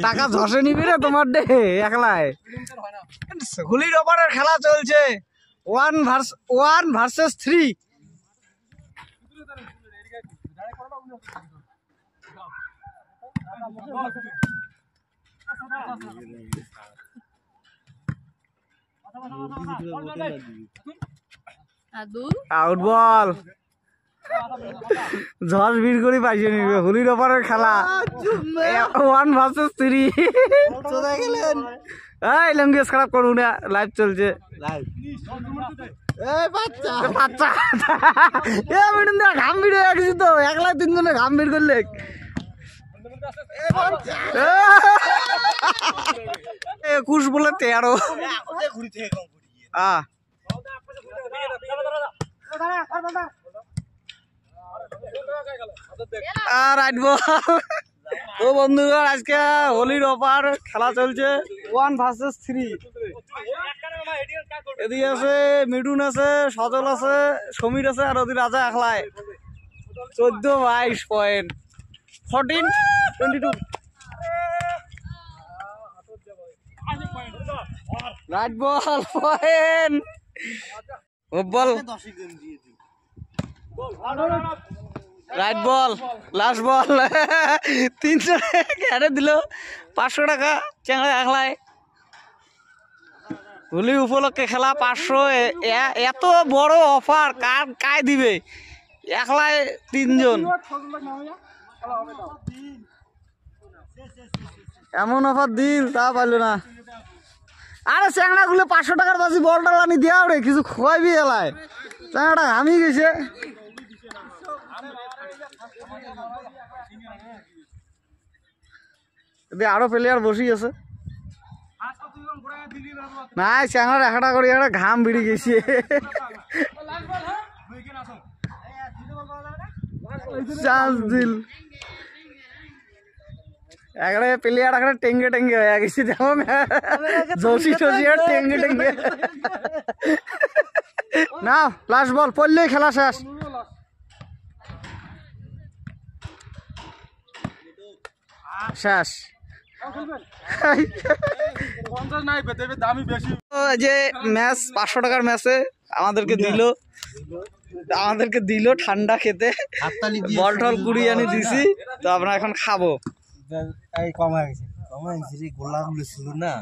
টাকা ধসে নিবি রে তোমার ডে একলাই। হুলির ওপারের খেলা চলছে 1 ভার্সেস 3। আউট বল ঝড় ভিড় করে পাইছে নিবে হুলির ওপারের খেলা 1 ভার্সেস 3। এই ল্যাঙ্গুয়েজ খারাপ করবো না, লাইভ চলছে। ঘাম ভিড় হয়ে গেছি তো, একলা 3 জনে ঘাম ভিড় করলে। 21 বলে 13। রাইট বল। তো বন্ধুগণ আজকে হোলির অফার খেলা চলছে 1 ভার্সেস 3। এদিকে আছে মিঠুন আছে, সজল আছে, সমীর আছে, আর ওদিকে রাজা একলায় 14-22 পয়েন্ট। 14-22 রাইট বল পয়েন্ট। Ball right ball last ball 300 টাকা দিল, 500 টাকা চ্যাংড়া একলায়। হোলি উপলক্ষে খেলা 500। এত বড় অফার কায় দিবে, একলায় 3 জন। এমন অফার দিল তা পারল না। আরে চ্যাংড়া গুলো 500 টাকার বাজি বল টালানি দিয়া রে কিছু খোয়াইবি এলায়, চ্যাংড়াটা ঘামি গেছে। আরো প্লেয়ার বসি আছে নাই, চ্যাংড়ার একটা করে একটা ঘাম বেড়ে গেছে। চান্স দিল একটা প্লেয়ার একটা টেঙ্গে টেঙ্গে হয়ে গেছে, যেমন জসি টসি আর টেঙ্গে টেঙ্গে। না লাস্ট বল পড়লেই খেলা শেষ। শেষ যে ম্যাচ 500 টাকার ম্যাচে আমাদেরকে দিল ঠান্ডা খেতে, বল টল কুড়িয়ে আনি দিছি। তো আমরা এখন খাবো। কমা গেছে গোলাগুলো ছিল না।